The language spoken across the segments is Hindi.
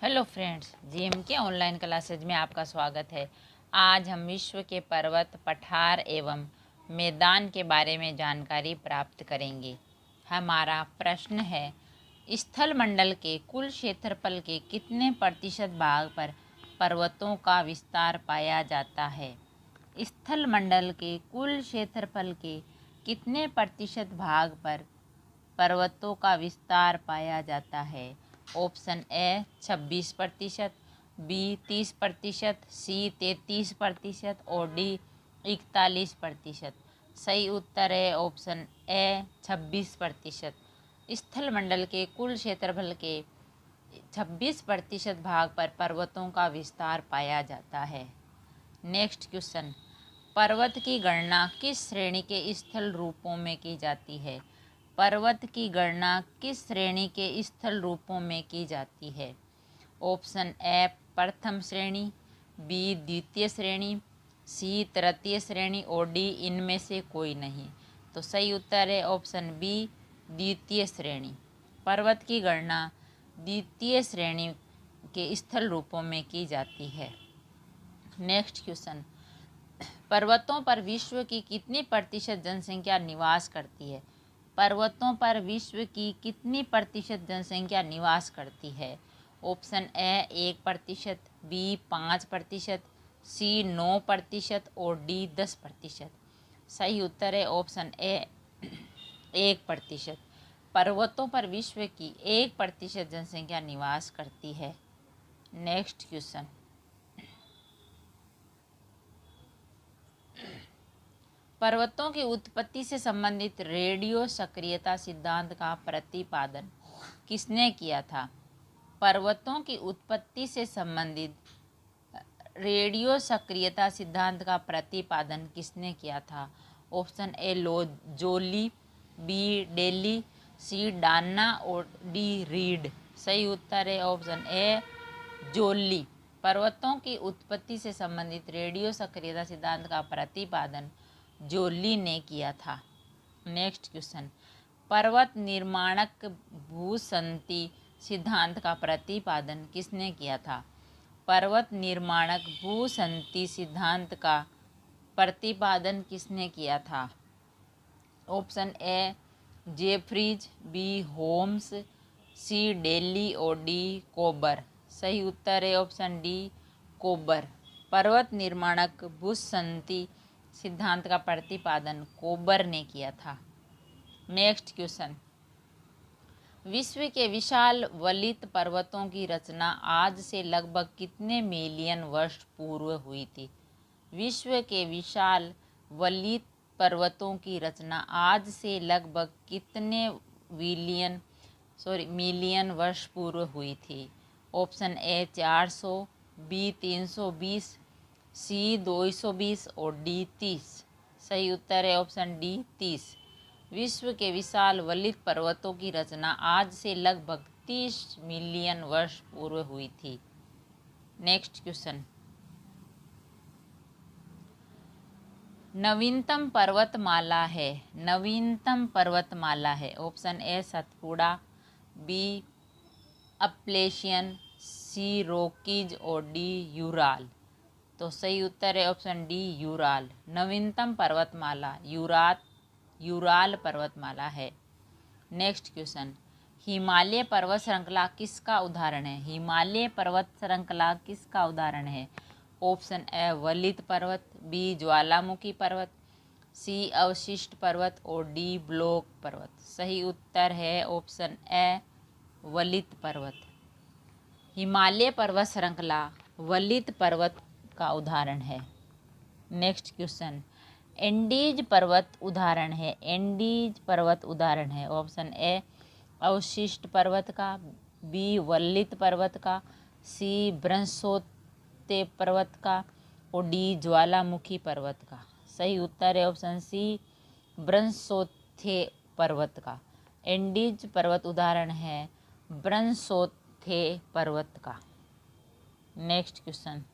हेलो फ्रेंड्स, जीएम के ऑनलाइन क्लासेज में आपका स्वागत है। आज हम विश्व के पर्वत, पठार एवं मैदान के बारे में जानकारी प्राप्त करेंगे। हमारा प्रश्न है, स्थल मंडल के कुल क्षेत्रफल के कितने प्रतिशत भाग पर पर्वतों का विस्तार पाया जाता है? स्थल मंडल के कुल क्षेत्रफल के कितने प्रतिशत भाग पर पर्वतों का विस्तार पाया जाता है? ऑप्शन ए 26%, बी 30%, सी 33% और डी 41%। सही उत्तर है ऑप्शन ए 26%। स्थल मंडल के कुल क्षेत्रफल के 26% भाग पर पर्वतों का विस्तार पाया जाता है। नेक्स्ट क्वेश्चन, पर्वत की गणना किस श्रेणी के स्थल रूपों में की जाती है? पर्वत की गणना किस श्रेणी के स्थल रूपों में की जाती है? ऑप्शन ए प्रथम श्रेणी, बी द्वितीय श्रेणी, सी तृतीय श्रेणी और डी इनमें से कोई नहीं। तो सही उत्तर है ऑप्शन बी द्वितीय श्रेणी। पर्वत की गणना द्वितीय श्रेणी के स्थल रूपों में की जाती है। नेक्स्ट क्वेश्चन, पर्वतों पर विश्व की कितनी प्रतिशत जनसंख्या निवास करती है? पर्वतों पर विश्व की कितनी प्रतिशत जनसंख्या निवास करती है? ऑप्शन ए 1%, बी 5%, सी 9% और डी 10%। सही उत्तर है ऑप्शन ए 1%। पर्वतों पर विश्व की 1% जनसंख्या निवास करती है। नेक्स्ट क्वेश्चन, पर्वतों की उत्पत्ति से संबंधित रेडियो सक्रियता सिद्धांत का प्रतिपादन किसने किया था? पर्वतों की उत्पत्ति से संबंधित रेडियो सक्रियता सिद्धांत का प्रतिपादन किसने किया था? Option A Joly, B Daly, C Dana और डी रीड। सही उत्तर है ऑप्शन ए जोली। पर्वतों की उत्पत्ति से संबंधित रेडियो सक्रियता सिद्धांत का प्रतिपादन जोली ने किया था। नेक्स्ट क्वेश्चन, पर्वत निर्माणक भूसंति सिद्धांत का प्रतिपादन किसने किया था? पर्वत निर्माणक भूसंति सिद्धांत का प्रतिपादन किसने किया था? Option A Jeffreys, B Holmes, C Daly और डी कोबर। सही उत्तर है ऑप्शन डी कोबर। पर्वत निर्माणक भूसंति सिद्धांत का प्रतिपादन कोबर ने किया था। नेक्स्ट क्वेश्चन, विश्व के विशाल वलित पर्वतों की रचना आज से लगभग कितने मिलियन वर्ष पूर्व हुई थी? विश्व के विशाल वलित पर्वतों की रचना आज से लगभग कितने मिलियन वर्ष पूर्व हुई थी? ऑप्शन ए 400, बी 320, सी 220 और डी 30। सही उत्तर है ऑप्शन डी 30। विश्व के विशाल वलित पर्वतों की रचना आज से लगभग 30 मिलियन वर्ष पूर्व हुई थी। नेक्स्ट क्वेश्चन, नवीनतम पर्वतमाला है। नवीनतम पर्वतमाला है। Option A Satpura, B Appalachian, C Rockies और डी यूराल। तो सही उत्तर है ऑप्शन डी यूराल। नवीनतम पर्वतमाला यूराल पर्वतमाला है। नेक्स्ट क्वेश्चन, हिमालय पर्वत श्रृंखला किसका उदाहरण है? हिमालय पर्वत श्रृंखला किसका उदाहरण है? ऑप्शन ए वलित पर्वत, बी ज्वालामुखी पर्वत, सी अवशिष्ट पर्वत और डी ब्लॉक पर्वत। सही उत्तर है ऑप्शन ए वलित पर्वत। हिमालय पर्वत श्रृंखला वलित पर्वत का उदाहरण है। नेक्स्ट क्वेश्चन, एंडीज पर्वत उदाहरण है। एंडीज पर्वत उदाहरण है। ऑप्शन ए अवशिष्ट पर्वत का, बी वलित पर्वत का, सी ब्रह्मोत्थे पर्वत का और डी ज्वालामुखी पर्वत का। सही उत्तर है ऑप्शन सी ब्रह्मोत्थे पर्वत का। एंडीज पर्वत उदाहरण है ब्रह्मोत्थे पर्वत का। नेक्स्ट क्वेश्चन,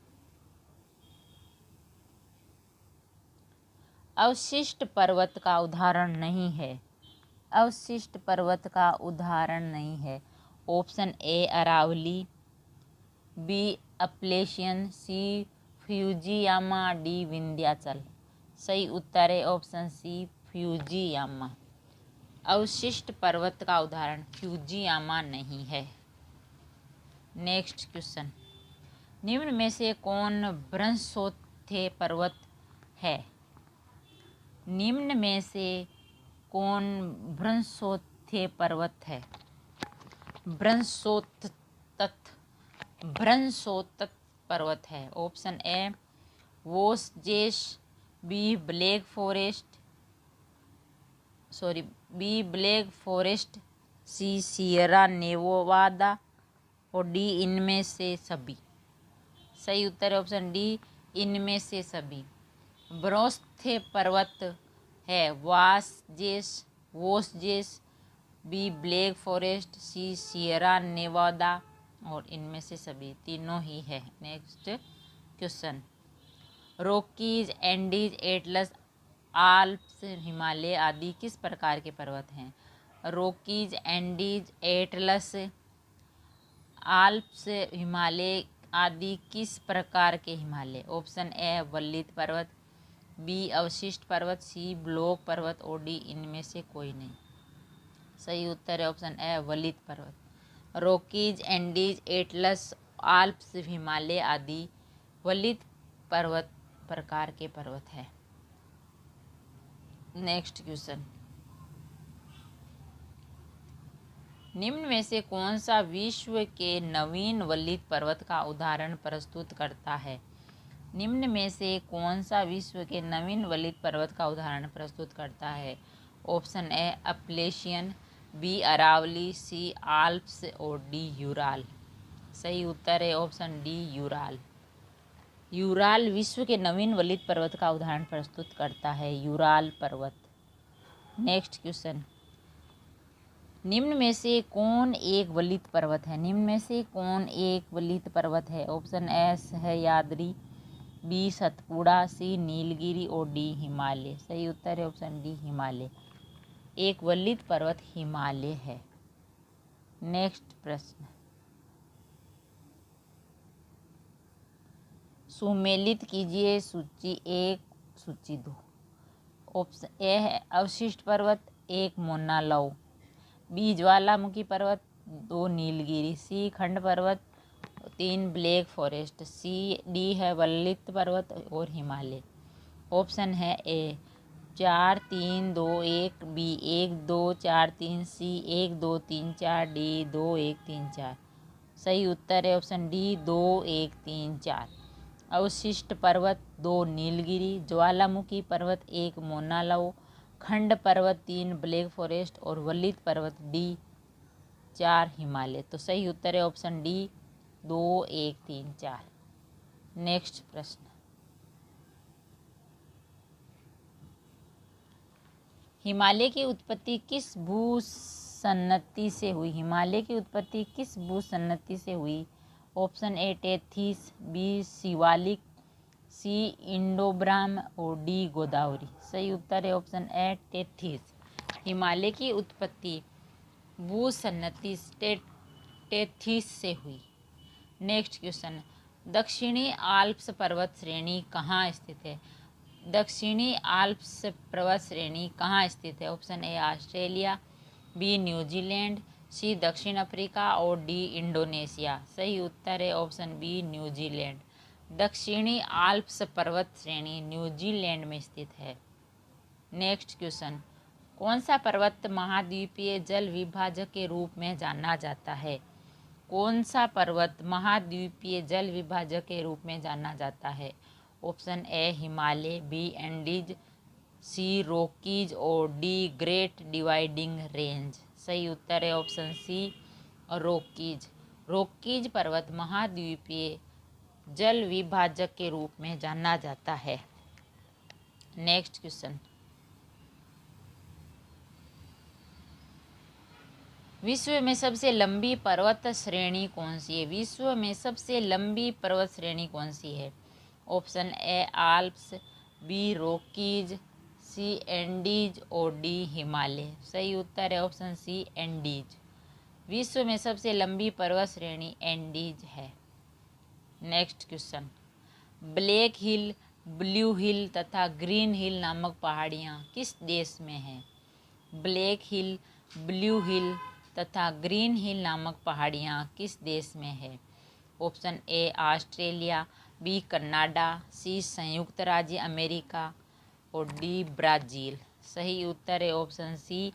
अवशिष्ट पर्वत का उदाहरण नहीं है। अवशिष्ट पर्वत का उदाहरण नहीं है। Option A Aravalli, B Appalachian, C Fujiyama, D Vindhyachal. सही उत्तर है ऑप्शन सी फ्यूजियामा। अवशिष्ट पर्वत का उदाहरण फ्यूजियामा नहीं है। नेक्स्ट क्वेश्चन, निम्न में से कौन ब्रह्मोत्थे पर्वत है? निम्न में से कौन ब्रह्मोत्थे पर्वत है? ब्रह्मोत्थ पर्वत है। Option A Vosges, B Black Forest, C Sierra Nevada और डी इनमें से सभी। सही उत्तर है ऑप्शन डी इनमें से सभी। ब्रह्मोत्थे पर्वत है वोसजेस, B Black Forest, C Sierra Nevada और इनमें से सभी, तीनों ही है। Next question, Rockies, Andes, Atlas, Alps, Himalaya आदि किस प्रकार के पर्वत हैं? Rockies, Andes, Atlas, Alps, Himalaya आदि किस प्रकार के हिमालय? ऑप्शन ए वल्लित पर्वत, बी अवशिष्ट पर्वत, सी ब्लॉक पर्वत और डी इनमें से कोई नहीं। सही उत्तर है ऑप्शन ए वल्लित पर्वत। Rockies, Andes, Atlas, Alps, Himalaya आदि वल्लित पर्वत प्रकार के पर्वत है। नेक्स्ट क्वेश्चन, निम्न में से कौन सा विश्व के नवीन वल्लित पर्वत का उदाहरण प्रस्तुत करता है? निम्न में से कौन सा विश्व के नवीन वल्लित पर्वत का उदाहरण प्रस्तुत करता है? Option A Appalachian, B Aravalli, C Alps और डी यूराल। सही उत्तर है ऑप्शन डी यूराल। यूराल विश्व के नवीन वल्लित पर्वत का उदाहरण प्रस्तुत करता है, यूराल पर्वत। नेक्स्ट क्वेश्चन, निम्न में से कौन एक वल्लित पर्वत है? निम्न में से कौन एक वल्लित पर्वत है? Option A Sahyadri, B Satpura, C Nilgiri और डी हिमालय। सही उत्तर है ऑप्शन डी हिमालय। एक वल्लित पर्वत हिमालय है। नेक्स्ट प्रश्न, सुमेलित कीजिए सूची 1 सूची 2। ऑप्शन ए है अवशिष्ट पर्वत, 1 मोना लोउ, बी ज्वालामुखी पर्वत, 2 नीलगिरी, सी खंड पर्वत, 3 ब्लैक फॉरेस्ट, सी डी है वल्लित पर्वत और हिमालय। ऑप्शन है ए 4 3 2 1, बी 1 2 4 3, सी 1 2 3 4, डी 2 1 3 4। सही उत्तर है ऑप्शन डी 2 1 3 4। अवशिष्ट पर्वत 2 नीलगिरी, ज्वालामुखी पर्वत 1 मोना लोउ, खंड पर्वत 3 ब्लैक फॉरेस्ट और वल्लित पर्वत डी 4 हिमालय। तो सही उत्तर है ऑप्शन डी 2 1 3 4। नेक्स्ट प्रश्न, हिमालय की उत्पत्ति किस भूसन्नति से हुई? हिमालय की उत्पत्ति किस भूसन्नति से हुई? Option A Tethys, B Shivalik, C Indobrahm और डी गोदावरी। सही उत्तर है ऑप्शन ए टेथिस। हिमालय की उत्पत्ति भूसन्नति टेथिस से हुई। नेक्स्ट क्वेश्चन, दक्षिणी आल्प्स पर्वत श्रेणी कहाँ स्थित है? दक्षिणी आल्प्स पर्वत श्रेणी कहाँ स्थित है? Option A Australia, B New Zealand, C दक्षिण अफ्रीका और डी इंडोनेशिया। सही उत्तर है ऑप्शन बी न्यूजीलैंड। दक्षिणी आल्प्स पर्वत श्रेणी न्यूजीलैंड में स्थित है। नेक्स्ट क्वेश्चन, कौन सा पर्वत महाद्वीपीय जल विभाजक के रूप में जाना जाता है? कौन सा पर्वत महाद्वीपीय जल विभाजक के रूप में जाना जाता है? Option A Himalaya, B Andes, C Rockies और डी ग्रेट डिवाइडिंग रेंज। सही उत्तर है ऑप्शन सी रॉकीज। रॉकीज पर्वत महाद्वीपीय जल विभाजक के रूप में जाना जाता है। नेक्स्ट क्वेश्चन, विश्व में सबसे लंबी पर्वत श्रेणी कौन सी है? विश्व में सबसे लंबी पर्वत श्रेणी कौन सी है? Option A Alps, B Rockies, C Andes और डी हिमालय। सही उत्तर है ऑप्शन सी एंडीज। विश्व में सबसे लंबी पर्वत श्रेणी एंडीज है। नेक्स्ट क्वेश्चन, ब्लैक हिल, ब्लू हिल तथा ग्रीन हिल नामक पहाड़ियाँ किस देश में हैं? ब्लैक हिल, ब्लू हिल तथा ग्रीन हिल नामक पहाड़ियाँ किस देश में है? Option A Australia, B Canada, C संयुक्त राज्य अमेरिका और डी ब्राज़ील। सही उत्तर है ऑप्शन सी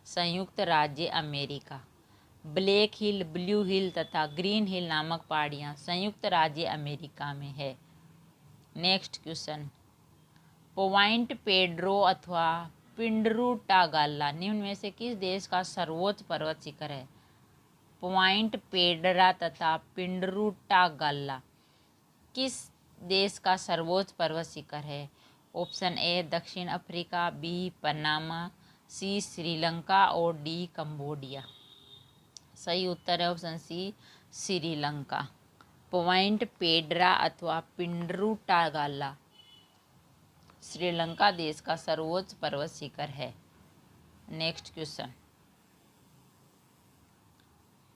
संयुक्त राज्य अमेरिका। ब्लैक हिल, ब्लू हिल तथा ग्रीन हिल नामक पहाड़ियाँ संयुक्त राज्य अमेरिका में है। नेक्स्ट क्वेश्चन, पॉइंट पेड्रो अथवा पिंडरूटागाला निम्न में से किस देश का सर्वोच्च पर्वत शिखर है? पॉइंट पेड्रा तथा पिंडरूटागाला किस देश का सर्वोच्च पर्वत शिखर है? ऑप्शन ए दक्षिण अफ्रीका, बी पनामा, सी श्रीलंका और डी कंबोडिया। सही उत्तर है option C Sri Lanka. Point Pendra अथवा पिंडरूटागाला श्रीलंका देश का सर्वोच्च पर्वत शिखर है। नेक्स्ट क्वेश्चन,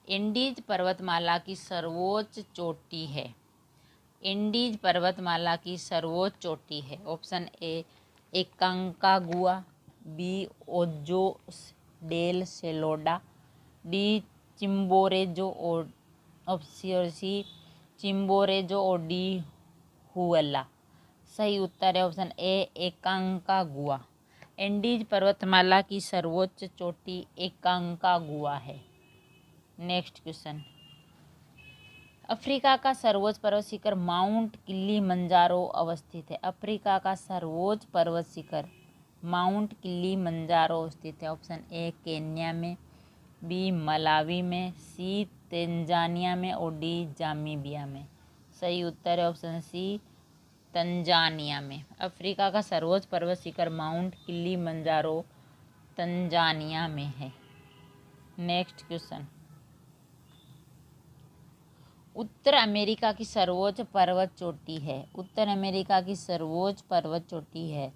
एंडीज पर्वतमाला की सर्वोच्च चोटी है। एंडीज पर्वतमाला की सर्वोच्च चोटी है। Option A Aconcagua, B Ojos del Salado, D Chimborazo और सी चिम्बोरेजो और डी हुएला। सही उत्तर है ऑप्शन ए एकांकागुआ। एंडीज पर्वतमाला की सर्वोच्च चोटी एकांकागुआ है। नेक्स्ट क्वेश्चन, अफ्रीका का सर्वोच्च पर्वत शिखर माउंट किलिमंजारो अवस्थित है। अफ्रीका का सर्वोच्च पर्वत शिखर माउंट किलिमंजारो स्थित है। ऑप्शन ए केन्या में, बी मलावी में, सी तंजानिया में और डी जामीबिया में। सही उत्तर है ऑप्शन सी तंजानिया में। अफ्रीका का सर्वोच्च पर्वत शिखर माउंट किलिमंजारो तंजानिया में है। नेक्स्ट क्वेश्चन, उत्तर अमेरिका की सर्वोच्च पर्वत चोटी है। उत्तर अमेरिका की सर्वोच्च पर्वत चोटी है।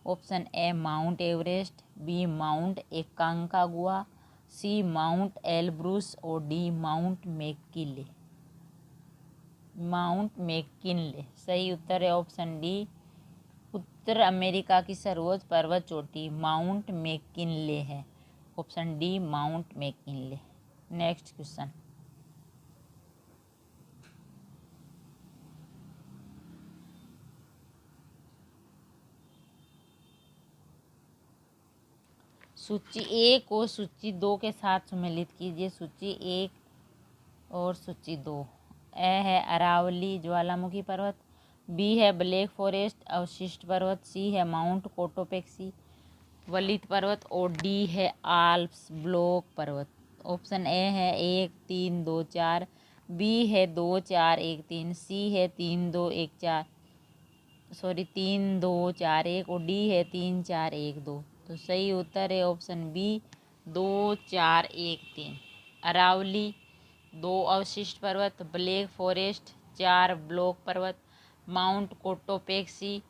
Option A Mount Everest, B Mount Aconcagua, C Mount Elbrus और डी माउंट मैकिन्ले। सही उत्तर है ऑप्शन डी उत्तर अमेरिका की सर्वोच्च पर्वत चोटी माउंट मैकिन्ले है। Option D Mount McKinley. Next question, सूची 1 और सूची 2 के साथ सम्मिलित कीजिए। सूची 1 और सूची 2। ए है अरावली ज्वालामुखी पर्वत, बी है ब्लैक फॉरेस्ट अवशिष्ट पर्वत, सी है माउंट कोटोपेक्सी वलित पर्वत और डी है आल्प्स ब्लॉक पर्वत। ऑप्शन ए है 1 3 2 4, बी है 2 4 1 3, सी है 3 2 4 1 और डी है 3 4 1 2। तो सही उत्तर है ऑप्शन बी 2 4 1 3। अरावली 2 अवशिष्ट पर्वत, ब्लैक फॉरेस्ट 4 ब्लॉक पर्वत, माउंट कोटोपेक्सी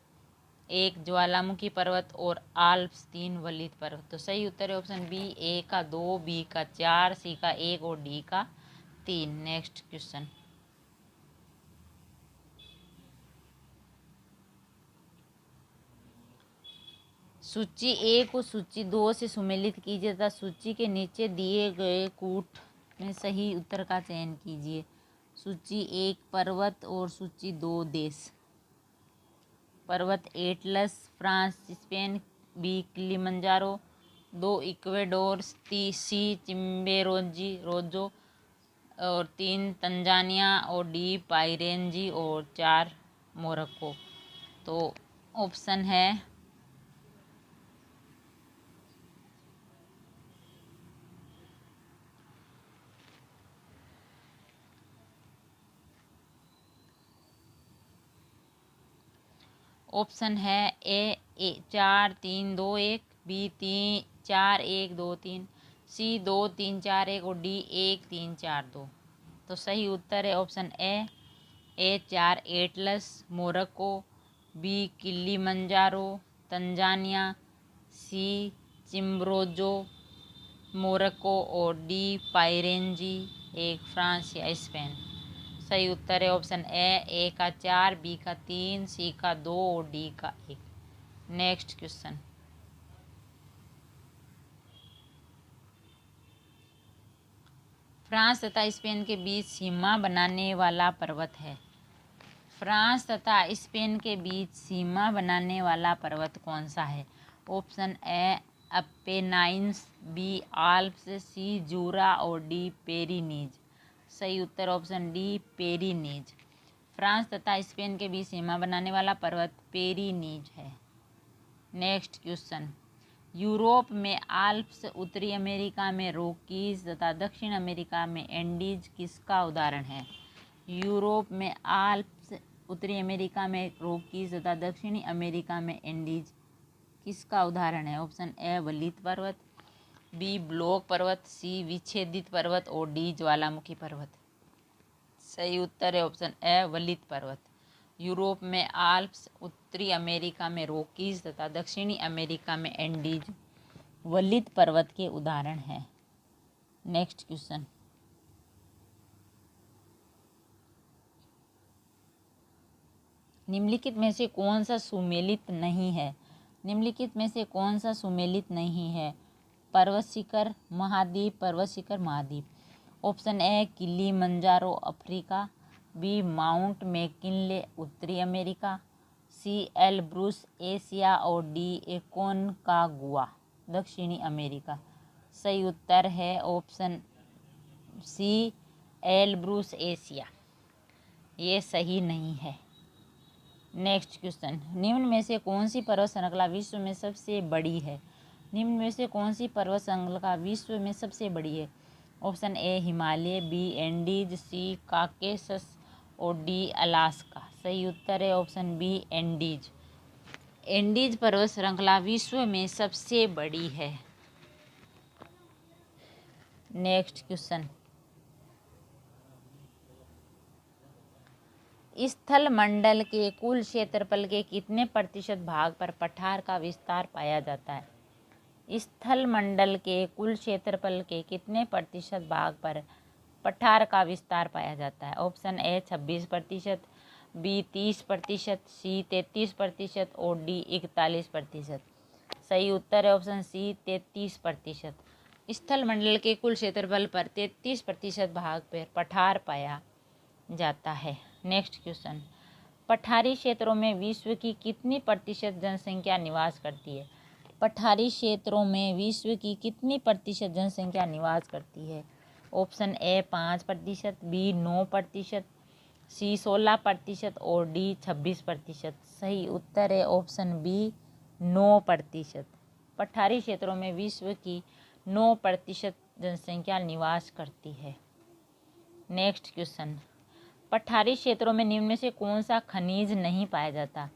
1 ज्वालामुखी पर्वत और आल्प्स 3 वलित पर्वत। तो सही उत्तर है ऑप्शन बी ए का 2, बी का 4, सी का 1 और डी का 3। नेक्स्ट क्वेश्चन, सूची 1 और सूची 2 से सम्मिलित कीजिए तथा सूची के नीचे दिए गए कूट में सही उत्तर का चयन कीजिए। सूची 1 पर्वत और सूची 2 देश। पर्वत Atlas France Spain, B Kilimanjaro, 2 Ecuador, C Chimborazo और 3 तंजानिया और डी पाइरेंजी और 4 मोरक्को। तो ऑप्शन है ए 4 3 2 1, बी 4 1 2 3, सी 2 3 4 1 और डी 1 3 4 2। तो सही उत्तर है option A 4 Atlas Morocco, B Kilimanjaro Tanzania, C Chimborazo Morocco और डी पाइरेंजी 1 फ्रांस या स्पेन। सही उत्तर है ऑप्शन ए का 4, बी का 3, सी का 2 और डी का 1। नेक्स्ट क्वेश्चन, फ्रांस तथा स्पेन के बीच सीमा बनाने वाला पर्वत है। फ्रांस तथा स्पेन के बीच सीमा बनाने वाला पर्वत कौन सा है? ऑप्शन ए अपेनाइन्स, बी आल्प्स, सी जूरा और डी पेरिनीज। सही उत्तर ऑप्शन डी पेरिनीज। फ्रांस तथा स्पेन के बीच सीमा बनाने वाला पर्वत पेरिनीज है। नेक्स्ट क्वेश्चन, यूरोप में आल्प्स, उत्तरी अमेरिका में रॉकीज तथा दक्षिण अमेरिका में एंडीज किसका उदाहरण है? यूरोप में आल्प्स, उत्तरी अमेरिका में रॉकीज तथा दक्षिणी अमेरिका में एंडीज किसका उदाहरण है? ऑप्शन ए वलित पर्वत, बी ब्लॉक पर्वत, सी विच्छेदित पर्वत और डी ज्वालामुखी पर्वत। सही उत्तर है ऑप्शन ए वलित पर्वत। यूरोप में आल्प्स, उत्तरी अमेरिका में रॉकीज तथा दक्षिणी अमेरिका में एंडीज वलित पर्वत के उदाहरण हैं। नेक्स्ट क्वेश्चन, निम्नलिखित में से कौन सा सुमेलित नहीं है? निम्नलिखित में से कौन सा सुमेलित नहीं है? पर्वत शिखर महाद्वीप, पर्वत शिखर महाद्वीप। Option A Kilimanjaro Africa, B Mount McKinley उत्तरी अमेरिका, सी एलब्रूस एशिया और डी एकोनकागुआ दक्षिणी अमेरिका। सही उत्तर है ऑप्शन सी एलब्रूस एशिया, ये सही नहीं है। नेक्स्ट क्वेश्चन, निम्न में से कौन सी पर्वत श्रृंखला विश्व में सबसे बड़ी है? निम्न में से कौन सी पर्वत श्रृंखला विश्व में सबसे बड़ी है? Option A Himalaya, B Andes, C Caucasus और डी अलास्का। सही उत्तर है ऑप्शन बी एंडीज। एंडीज पर्वत श्रृंखला विश्व में सबसे बड़ी है। नेक्स्ट क्वेश्चन, स्थल मंडल के कुल क्षेत्रफल के कितने प्रतिशत भाग पर पठार का विस्तार पाया जाता है? स्थल मंडल के कुल क्षेत्रफल के कितने प्रतिशत भाग पर पठार का विस्तार पाया जाता है? ऑप्शन ए 26%, बी 30%, सी 33% और डी 41%। सही उत्तर है ऑप्शन सी 33%। स्थल मंडल के कुल क्षेत्रफल पर 33% भाग पर पठार पाया जाता है। नेक्स्ट क्वेश्चन, पठारी क्षेत्रों में विश्व की कितनी प्रतिशत जनसंख्या निवास करती है? पठारी क्षेत्रों में विश्व की कितनी प्रतिशत जनसंख्या निवास करती है? ऑप्शन ए 5%, बी 9%, सी 16% और डी 26%। सही उत्तर है ऑप्शन बी 9%। पठारी क्षेत्रों में विश्व की 9% जनसंख्या निवास करती है। नेक्स्ट क्वेश्चन, पठारी क्षेत्रों में निम्न में से कौन सा खनिज नहीं पाया जाता?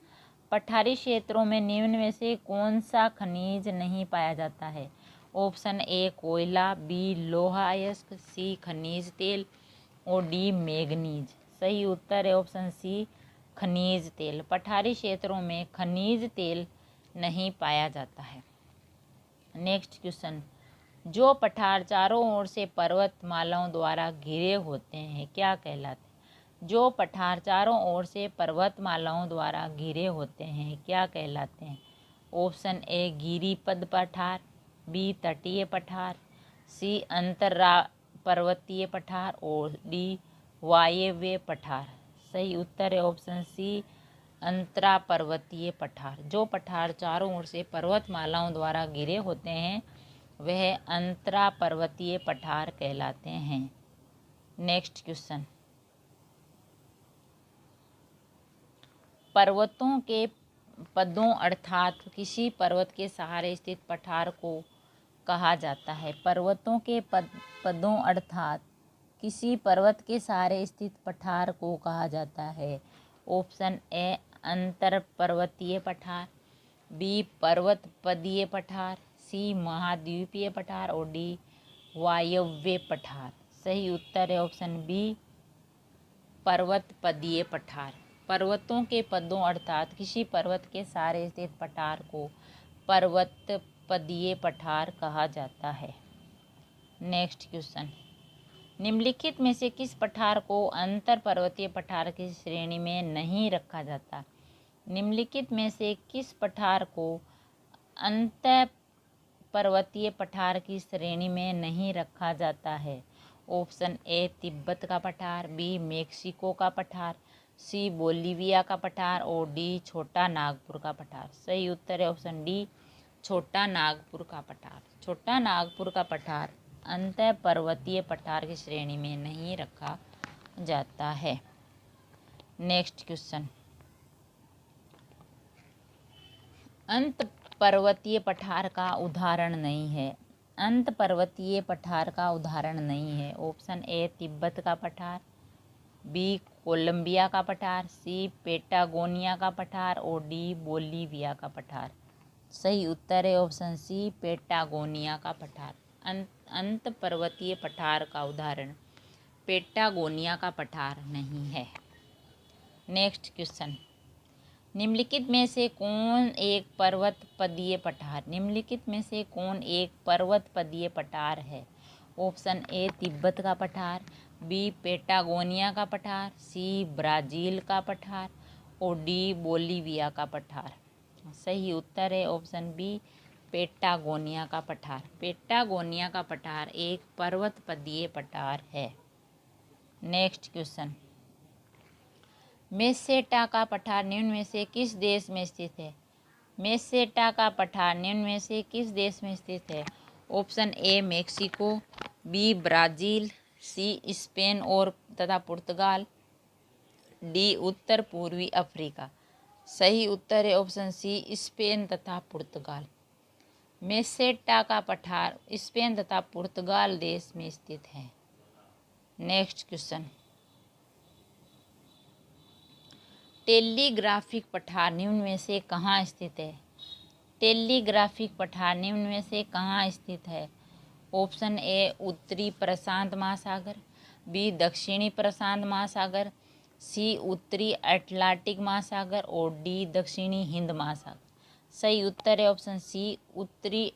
पठारी क्षेत्रों में निम्न में से कौन सा खनिज नहीं पाया जाता है? ऑप्शन ए कोयला, बी लोहा अयस्क, सी खनिज तेल और डी मैग्नीज। सही उत्तर है ऑप्शन सी खनिज तेल। पठारी क्षेत्रों में खनिज तेल नहीं पाया जाता है। नेक्स्ट क्वेश्चन, जो पठार चारों ओर से पर्वतमालाओं द्वारा घिरे होते हैं क्या कहलाते हैं? जो पठार चारों ओर से पर्वतमालाओं द्वारा घिरे होते हैं क्या कहलाते हैं? ऑप्शन ए गिरिपद पठार, बी तटीय पठार, सी अंतर्रा पर्वतीय पठार और डी वायव्य पठार। सही उत्तर है ऑप्शन सी अंतरा पर्वतीय पठार। जो पठार चारों ओर से पर्वतमालाओं द्वारा घिरे होते हैं वह अंतरा पर्वतीय पठार कहलाते हैं। नेक्स्ट क्वेश्चन, पर्वतों के पदों अर्थात किसी पर्वत के सहारे स्थित पठार को कहा जाता है? पर्वतों के पदों अर्थात किसी पर्वत के सहारे स्थित पठार को कहा जाता है। ऑप्शन ए अंतर पर्वतीय पठार, बी पर्वत पदीय पठार, सी महाद्वीपीय पठार और डी वायव्य पठार। सही उत्तर है ऑप्शन बी पर्वत पदीय पठार। पर्वतों के पदों अर्थात किसी पर्वत के सहारे स्थित पठार को पर्वत पदीय पठार कहा जाता है। नेक्स्ट क्वेश्चन, निम्नलिखित में से किस पठार को अंतर पर्वतीय पठार की श्रेणी में नहीं रखा जाता? निम्नलिखित में से किस पठार को अंतर पर्वतीय पठार की श्रेणी में नहीं रखा जाता है? ऑप्शन ए तिब्बत का पठार, बी मेक्सिको का पठार, सी बोलीविया का पठार और डी छोटा नागपुर का पठार। सही उत्तर है ऑप्शन डी छोटा नागपुर का पठार। छोटा नागपुर का पठार अंतर पर्वतीय पठार की श्रेणी में नहीं रखा जाता है। नेक्स्ट क्वेश्चन, अंत पर्वतीय पठार का उदाहरण नहीं है। अंत पर्वतीय पठार का उदाहरण नहीं है। ऑप्शन ए तिब्बत का पठार, बी कोलंबिया का पठार, सी पेटागोनिया का पठार और डी बोलीविया का पठार। सही उत्तर है ऑप्शन सी पेटागोनिया का पठार। अंत पर्वतीय पठार का उदाहरण पेटागोनिया का पठार नहीं है। नेक्स्ट क्वेश्चन, निम्नलिखित में से कौन एक पर्वतपदीय पठार? निम्नलिखित में से कौन एक पर्वतपदीय पठार है? ऑप्शन ए तिब्बत का पठार, बी पेटागोनिया का पठार, सी ब्राज़ील का पठार और डी बोलीविया का पठार। सही उत्तर है ऑप्शन बी पेटागोनिया का पठार। पेटागोनिया का पठार एक पर्वतपदीय पठार है। नेक्स्ट क्वेश्चन, मेसेटा का पठार निम्न में से किस देश में स्थित है? मेसेटा का पठार निम्न में से किस देश में स्थित है? Option A Mexico, B Brazil, C Spain और तथा पुर्तगाल, डी उत्तर पूर्वी अफ्रीका। सही उत्तर है ऑप्शन सी स्पेन तथा पुर्तगाल। मेसेटा का पठार स्पेन तथा पुर्तगाल देश में स्थित है। नेक्स्ट क्वेश्चन, टेलीग्राफिक पठार निम्न में से कहाँ स्थित है? टेलीग्राफिक पठार निम्न में से कहाँ स्थित है? ऑप्शन ए उत्तरी प्रशांत महासागर, बी दक्षिणी प्रशांत महासागर, सी उत्तरी अटलांटिक महासागर और डी दक्षिणी हिंद महासागर। सही उत्तर है ऑप्शन सी उत्तरी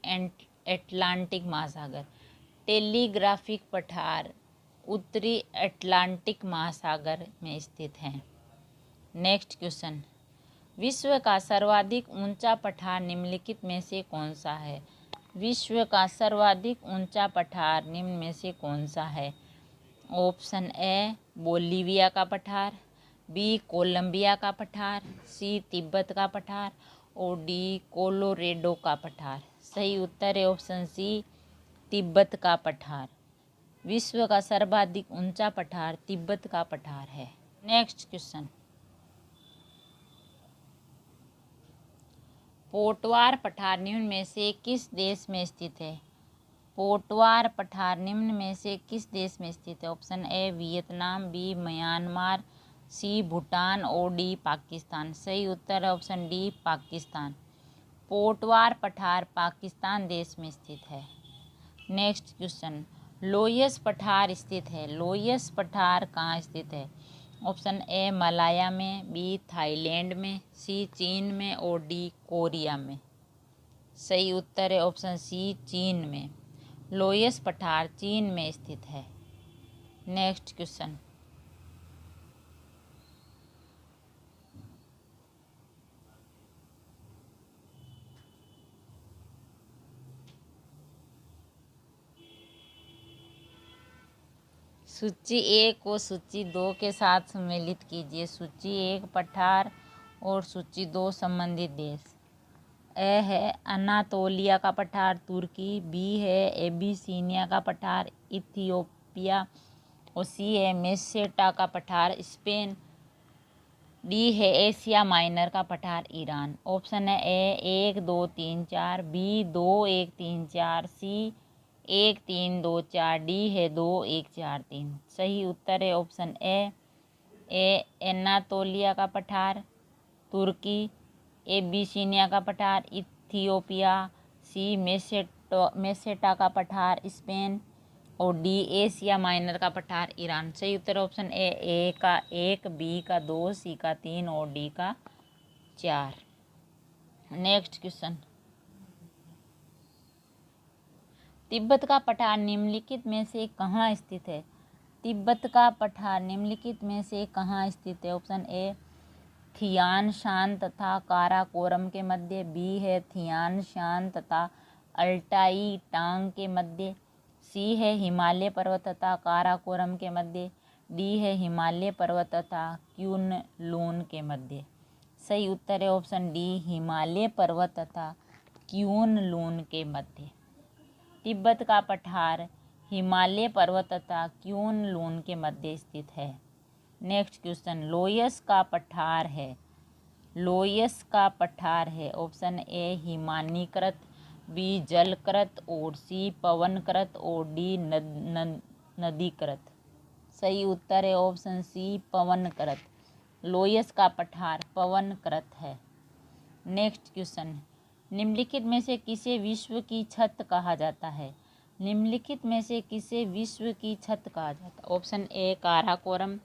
अटलांटिक महासागर। टेलीग्राफिक पठार उत्तरी अटलांटिक महासागर में स्थित हैं। नेक्स्ट क्वेश्चन, विश्व का सर्वाधिक ऊंचा पठार निम्नलिखित में से कौन सा है? विश्व का सर्वाधिक ऊंचा पठार निम्न में से कौन सा है? ऑप्शन ए बोलीविया का पठार, बी कोलंबिया का पठार, सी तिब्बत का पठार और डी कोलोरेडो का पठार। सही उत्तर है ऑप्शन सी तिब्बत का पठार। विश्व का सर्वाधिक ऊंचा पठार तिब्बत का पठार है। नेक्स्ट क्वेश्चन, पोटवार पठार निम्न में से किस देश में स्थित है? पोटवार पठार निम्न में से किस देश में स्थित है? Option A Vietnam, B Myanmar, C Bhutan और डी पाकिस्तान। सही उत्तर है ऑप्शन डी पाकिस्तान। पोटवार पठार पाकिस्तान देश में स्थित है। नेक्स्ट क्वेश्चन, लोयस पठार स्थित है। लोयस पठार कहाँ स्थित है? ऑप्शन ए मलाया में, बी थाईलैंड में, सी चीन में और डी कोरिया में। सही उत्तर है ऑप्शन सी चीन में। लोयस पठार चीन में स्थित है। नेक्स्ट क्वेश्चन, सूची 1 को सूची 2 के साथ सम्मिलित कीजिए। सूची 1 पठार और सूची 2 संबंधित देश। ए है अनातोलिया का पठार तुर्की, बी है एबिसीनिया का पठार इथियोपिया और सी है मेसेटा का पठार स्पेन, डी है एशिया माइनर का पठार ईरान। ऑप्शन है ए 1 2 3 4, बी 2 1 3 4, सी 1 3 2 4, डी है 2 1 4 3। सही उत्तर है ऑप्शन ए एनातोलिया का पठार तुर्की, एबिसीनिया का पठार इथियोपिया, सी मेसेटा का पठार स्पेन और डी एशिया माइनर का पठार ईरान। सही उत्तर ऑप्शन ए का 1, बी का 2, सी का 3 और डी का 4। नेक्स्ट क्वेश्चन, तिब्बत का पठार निम्नलिखित में से कहाँ स्थित है? तिब्बत का पठार निम्नलिखित में से कहाँ स्थित है? ऑप्शन ए थियान शान तथा काराकोरम के मध्य, बी है थियान शान तथा अल्टाई टांग के मध्य, सी है हिमालय पर्वत तथा काराकोरम के मध्य, डी है हिमालय पर्वत तथा क्यून लून के मध्य। सही उत्तर है ऑप्शन डी हिमालय पर्वत तथा क्यून लून के मध्य। तिब्बत का पठार हिमालय पर्वत तथा क्यून लून के मध्य स्थित है। नेक्स्ट क्वेश्चन, लोयस का पठार है, लोयस का पठार है ऑप्शन ए हिमानीकृत, बी जलकृत और सी पवनकृत और डी नदीकृत। सही उत्तर है ऑप्शन सी पवनकृत। लोयस का पठार पवनकृत है। नेक्स्ट क्वेश्चन, निम्नलिखित में से किसे विश्व की छत कहा जाता है? निम्नलिखित में से किसे विश्व की छत कहा जाता है? Option A Karakoram,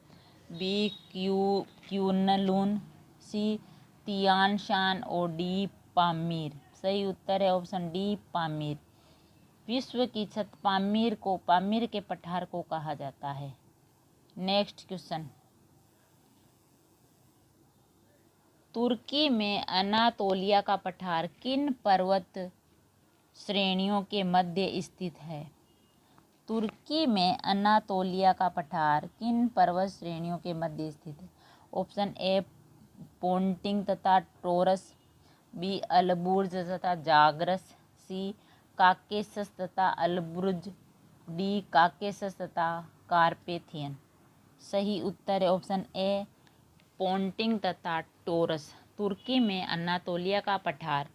B Kunlun, C Tian Shan और डी पामीर। सही उत्तर है ऑप्शन डी पामीर। विश्व की छत पामीर के पठार को कहा जाता है। नेक्स्ट क्वेश्चन, तुर्की में अनातोलिया का पठार किन पर्वत श्रेणियों के मध्य स्थित है? तुर्की में अनातोलिया का पठार किन पर्वत श्रेणियों के मध्य स्थित है? ऑप्शन ए पोंटिंग तथा टोरस, बी अलबुर्ज तथा जाग्रस, सी काकेसस तथा अलब्रुज, डी काकेसस तथा कार्पेथियन। सही उत्तर है ऑप्शन ए पोंटिंग तथा टोरस। तुर्की में अनातोलिया का पठार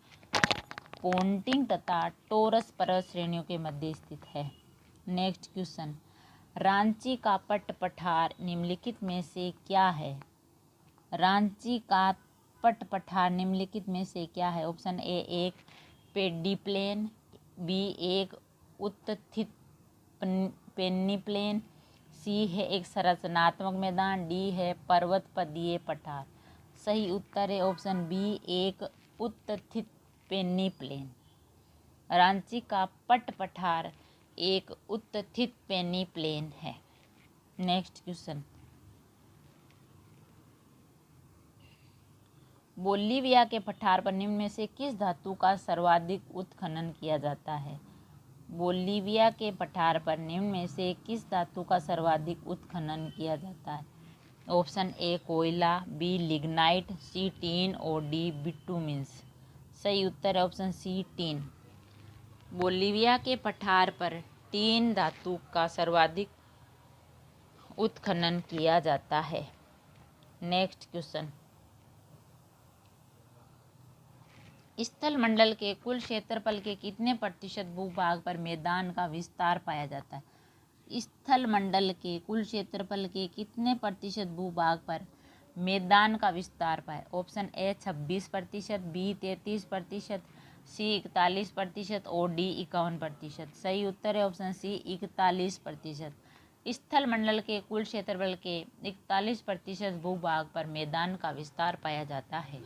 पोंटिंग तथा टोरस पर्वत श्रेणियों के मध्य स्थित है। नेक्स्ट क्वेश्चन, रांची का पट पठार निम्नलिखित में से क्या है? रांची का पट पठार निम्नलिखित में से क्या है? ऑप्शन ए एक पेडीप्लेन, बी एक उत्थित पेन्नीप्लेन, सी है एक संरचनात्मक मैदान, डी है पर्वत पदीय पठार। सही उत्तर है ऑप्शन बी एक उत्थित पेन्नीप्लेन। रांची का पट पठार एक उत्थित पेन्नीप्लेन है। नेक्स्ट क्वेश्चन, बोलीविया के पठार पर निम्न में से किस धातु का सर्वाधिक उत्खनन किया जाता है? बोलीविया के पठार पर निम्न में से किस धातु का सर्वाधिक उत्खनन किया जाता है? ऑप्शन ए कोयला, बी लिग्नाइट, सी टीन और डी बिटुमिन्स। सही उत्तर है ऑप्शन सी टीन। बोलीविया के पठार पर टीन धातु का सर्वाधिक उत्खनन किया जाता है। नेक्स्ट क्वेश्चन, स्थल मंडल के कुल क्षेत्रफल के कितने प्रतिशत भूभाग पर मैदान का विस्तार पाया जाता है? स्थल मंडल के कुल क्षेत्रफल के कितने प्रतिशत भूभाग पर मैदान का विस्तार पाया? ऑप्शन ए 26%, बी 33%, सी 41% और डी 51%। सही उत्तर है ऑप्शन सी 41%। स्थल मंडल के कुल क्षेत्रफल के 41% भूभाग पर मैदान का विस्तार पाया जाता है।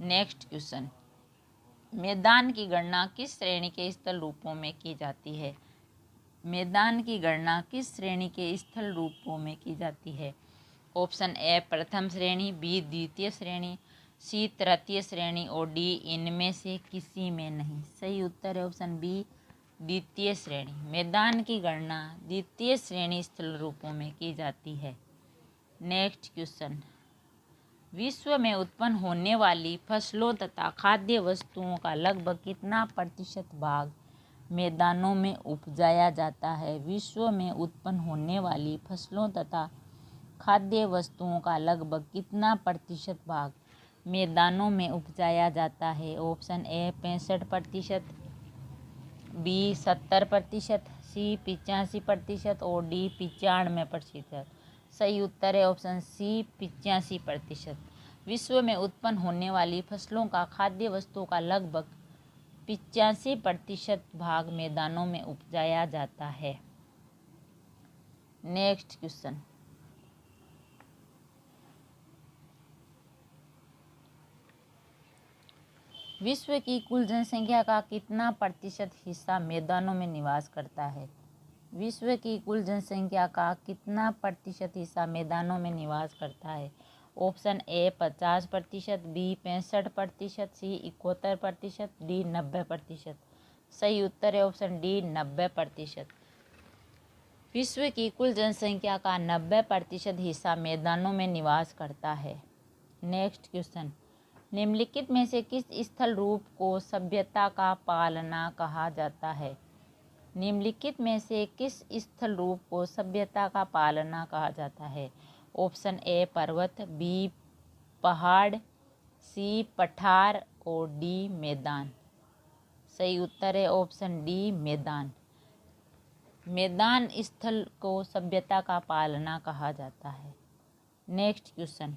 नेक्स्ट क्वेश्चन, मैदान की गणना किस श्रेणी के स्थल रूपों में की जाती है? मैदान की गणना किस श्रेणी के स्थल रूपों में की जाती है? ऑप्शन ए प्रथम श्रेणी, बी द्वितीय श्रेणी, सी तृतीय श्रेणी और डी इनमें से किसी में नहीं। सही उत्तर है ऑप्शन बी द्वितीय श्रेणी। मैदान की गणना द्वितीय श्रेणी स्थल रूपों में की जाती है। नेक्स्ट क्वेश्चन, विश्व में उत्पन्न होने वाली फसलों तथा खाद्य वस्तुओं का लगभग कितना प्रतिशत भाग मैदानों में उपजाया जाता है? विश्व में उत्पन्न होने वाली फसलों तथा खाद्य वस्तुओं का लगभग कितना प्रतिशत भाग मैदानों में उपजाया जाता है? ऑप्शन ए 65%, बी 70%, सी 85% और डी 95%। सही उत्तर है ऑप्शन सी 85%। विश्व में उत्पन्न होने वाली फसलों का खाद्य वस्तुओं का लगभग 85% भाग मैदानों में उपजाया जाता है। नेक्स्ट क्वेश्चन, विश्व की कुल जनसंख्या का कितना प्रतिशत हिस्सा मैदानों में निवास करता है? विश्व की कुल जनसंख्या का कितना प्रतिशत हिस्सा मैदानों में निवास करता है? Option A 50%, B 65%, C 71%, D 90%। सही उत्तर है ऑप्शन डी 90%। विश्व की कुल जनसंख्या का 90% हिस्सा मैदानों में निवास करता है। नेक्स्ट क्वेश्चन, निम्नलिखित में से किस स्थल रूप को सभ्यता का पालना कहा जाता है? निम्नलिखित में से किस स्थल रूप को सभ्यता का पालना कहा जाता है? ऑप्शन ए पर्वत, बी पहाड़, सी पठार और डी मैदान। सही उत्तर है ऑप्शन डी मैदान। मैदान स्थल को सभ्यता का पालना कहा जाता है। नेक्स्ट क्वेश्चन,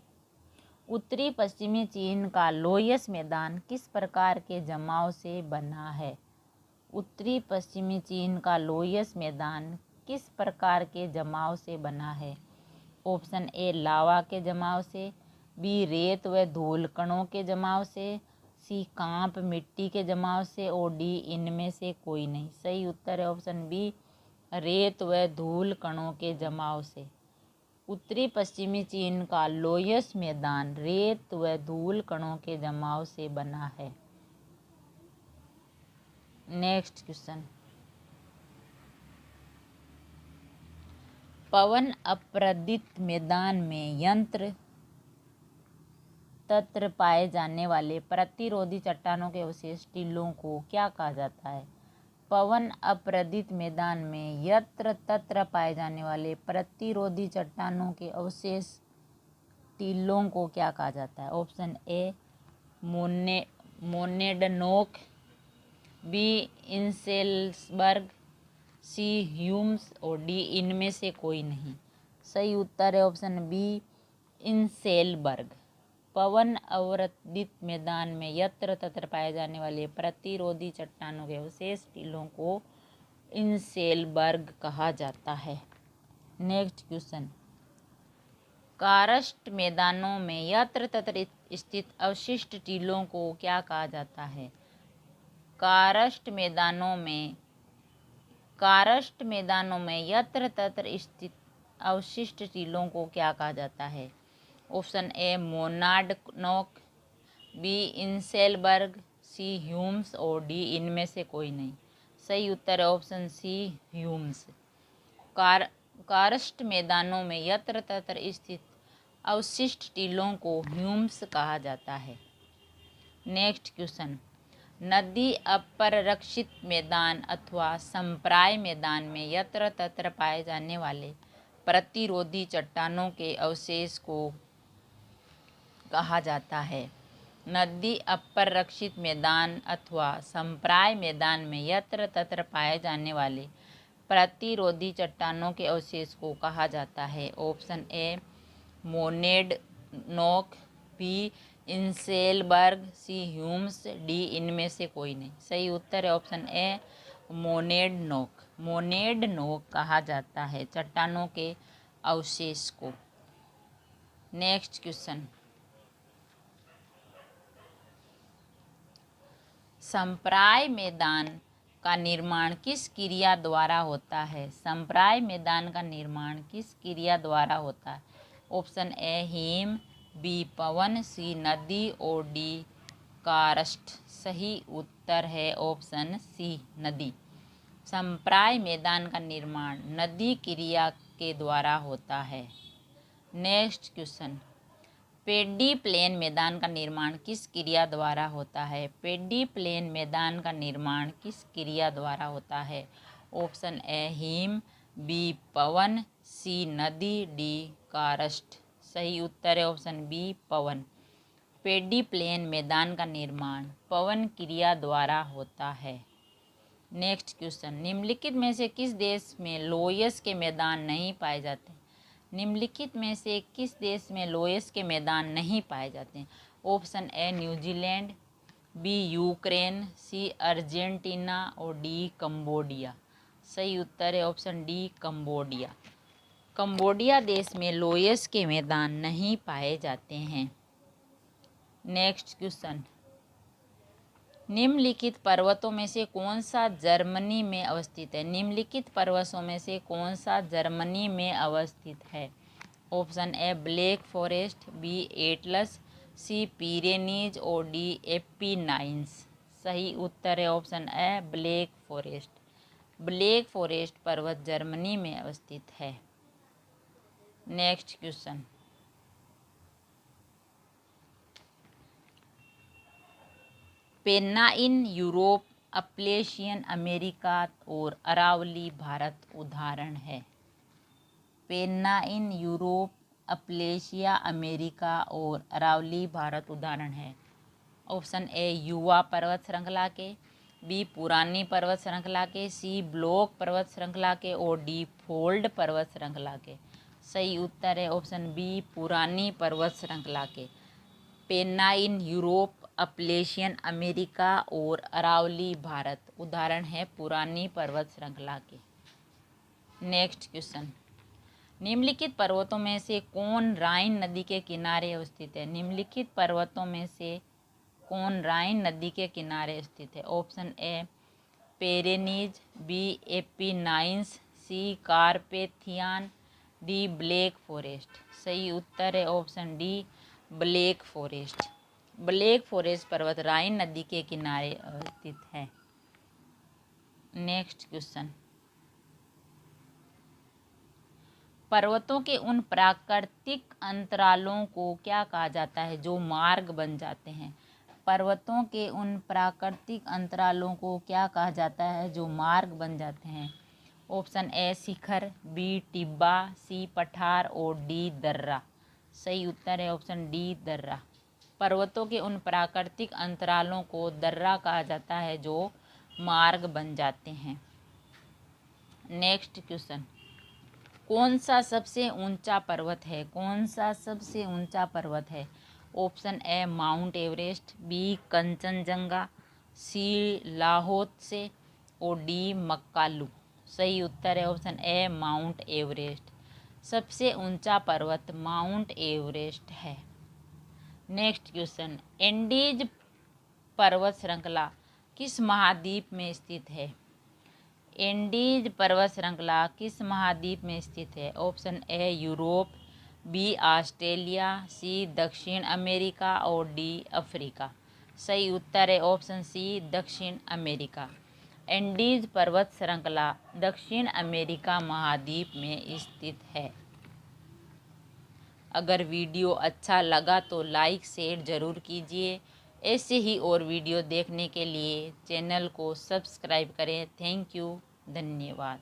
उत्तरी पश्चिमी चीन का लोयस मैदान किस प्रकार के जमाव से बना है? उत्तरी पश्चिमी चीन का लोयस मैदान किस प्रकार के जमाव से बना है? ऑप्शन ए लावा के जमाव से, बी रेत व धूल कणों के जमाव से, सी कांप मिट्टी के जमाव से और डी इनमें से कोई नहीं। सही उत्तर है ऑप्शन बी रेत व धूल कणों के जमाव से। उत्तरी पश्चिमी चीन का लोयस मैदान रेत व धूल कणों के जमाव से बना है। नेक्स्ट क्वेश्चन, पवन अपरदित मैदान में यंत्र तत्र पाए जाने वाले प्रतिरोधी चट्टानों के अवशेष टीलों को क्या कहा जाता है? पवन अपरदित मैदान में यत्र तत्र पाए जाने वाले प्रतिरोधी चट्टानों के अवशेष टीलों को क्या कहा जाता है? Option A monadnock, B inselberg, C hums और डी इनमें से कोई नहीं। सही उत्तर है ऑप्शन बी इंसेलबर्ग। पवन अवरदित मैदान में यत्र तत्र पाए जाने वाले प्रतिरोधी चट्टानों के अवशेष टीलों को इंसेलबर्ग कहा जाता है। नेक्स्ट क्वेश्चन, कारस्ट मैदानों में यत्र तत्र स्थित अवशिष्ट टीलों को क्या कहा जाता है? कारस्ट मैदानों में यत्र तत्र स्थित अवशिष्ट टीलों को क्या कहा जाता है? Option A monadnock, B inselberg, C hums और डी इनमें से कोई नहीं। सही उत्तर है ऑप्शन सी ह्यूम्स। कारस्ट मैदानों में यत्र तत्र स्थित अवशिष्ट टीलों को ह्यूम्स कहा जाता है। नेक्स्ट क्वेश्चन, नदी अपरक्षित मैदान अथवा संप्राय मैदान में यत्र तत्र पाए जाने वाले प्रतिरोधी चट्टानों के अवशेष को कहा जाता है। नदी अपरक्षित मैदान अथवा संप्राय मैदान में यत्र तत्र पाए जाने वाले प्रतिरोधी चट्टानों के अवशेष को कहा जाता है। Option A monadnock, B inselberg, C hums, D इनमें से कोई नहीं। सही उत्तर है ऑप्शन ए मोनेडनोक। मोनेडनोक कहा जाता है चट्टानों के अवशेष को। नेक्स्ट क्वेश्चन, संप्राय मैदान का निर्माण किस क्रिया द्वारा होता है? संप्राय मैदान का निर्माण किस क्रिया द्वारा होता है? ऑप्शन ए हिम, बी पवन, सी नदी और डी कारस्ट। सही उत्तर है ऑप्शन सी नदी। संप्राय मैदान का निर्माण नदी क्रिया के द्वारा होता है। नेक्स्ट क्वेश्चन, पेडी प्लेन मैदान का निर्माण किस क्रिया द्वारा होता है? पेडी प्लेन मैदान का निर्माण किस क्रिया द्वारा होता है? ऑप्शन ए हिम, बी पवन, सी नदी, डी कारस्ट। सही उत्तर है ऑप्शन बी पवन। पेडी प्लेन मैदान का निर्माण पवन क्रिया द्वारा होता है। नेक्स्ट क्वेश्चन, निम्नलिखित में से किस देश में लोयस के मैदान नहीं पाए जाते? निम्नलिखित में से किस देश में लोयस के मैदान नहीं पाए जाते हैं? ऑप्शन ए New Zealand, B Ukraine, C Argentina और डी कंबोडिया। सही उत्तर है ऑप्शन डी कंबोडिया। कंबोडिया देश में लोयस के मैदान नहीं पाए जाते हैं। नेक्स्ट क्वेश्चन, निम्नलिखित पर्वतों में से कौन सा जर्मनी में अवस्थित है? निम्नलिखित पर्वतों में से कौन सा जर्मनी में अवस्थित है? Option A Black Forest, B Atlas, C Pyrenees और डी एपिनाइन्स। सही उत्तर है option A Black Forest. Black Forest पर्वत जर्मनी में अवस्थित है। Next question, Pennine Europe, Appalachian America और अरावली भारत उदाहरण है। पेन्नाइन यूरोप, अपलेशिया अमेरिका और अरावली भारत उदाहरण है। ऑप्शन ए युवा पर्वत श्रृंखला के, बी पुरानी पर्वत श्रृंखला के, सी ब्लॉक पर्वत श्रृंखला के और डी फोल्ड पर्वत श्रृंखला के। सही उत्तर है ऑप्शन बी पुरानी पर्वत श्रृंखला के। पेन्नाइन यूरोप, अपलेशियन अमेरिका और अरावली भारत उदाहरण है पुरानी पर्वत श्रृंखला के। नेक्स्ट क्वेश्चन, निम्नलिखित पर्वतों में से कौन राइन नदी के किनारे अवस्थित है? निम्नलिखित पर्वतों में से कौन राइन नदी के किनारे स्थित है? Option A Pyrenees, B Apennines, C Carpathian, D Black Forest. सही उत्तर है option D Black Forest. Black Forest पर्वत राइन नदी के किनारे अवस्थित है। नेक्स्ट क्वेश्चन, पर्वतों के उन प्राकृतिक अंतरालों को क्या कहा जाता है जो मार्ग बन जाते हैं? पर्वतों के उन प्राकृतिक अंतरालों को क्या कहा जाता है जो मार्ग बन जाते हैं? ऑप्शन ए शिखर, बी टिब्बा, सी पठार और डी दर्रा। सही उत्तर है ऑप्शन डी दर्रा। पर्वतों के उन प्राकृतिक अंतरालों को दर्रा कहा जाता है जो मार्ग बन जाते हैं। नेक्स्ट क्वेश्चन, कौन सा सबसे ऊंचा पर्वत है? कौन सा सबसे ऊंचा पर्वत है? Option A Mount Everest, B Kanchenjunga, C Lhotse और डी मक्कालू। सही उत्तर है ऑप्शन ए माउंट एवरेस्ट। सबसे ऊंचा पर्वत माउंट एवरेस्ट है। नेक्स्ट क्वेश्चन, एंडीज पर्वत श्रृंखला किस महाद्वीप में स्थित है? एंडीज पर्वत श्रृंखला किस महाद्वीप में स्थित है? Option A Europe, B Australia, C दक्षिण अमेरिका और डी अफ्रीका। सही उत्तर है ऑप्शन सी दक्षिण अमेरिका। एंडीज पर्वत श्रृंखला दक्षिण अमेरिका महाद्वीप में स्थित है। अगर वीडियो अच्छा लगा तो लाइक शेयर ज़रूर कीजिए। ऐसे ही और वीडियो देखने के लिए चैनल को सब्सक्राइब करें। थैंक यू, धन्यवाद।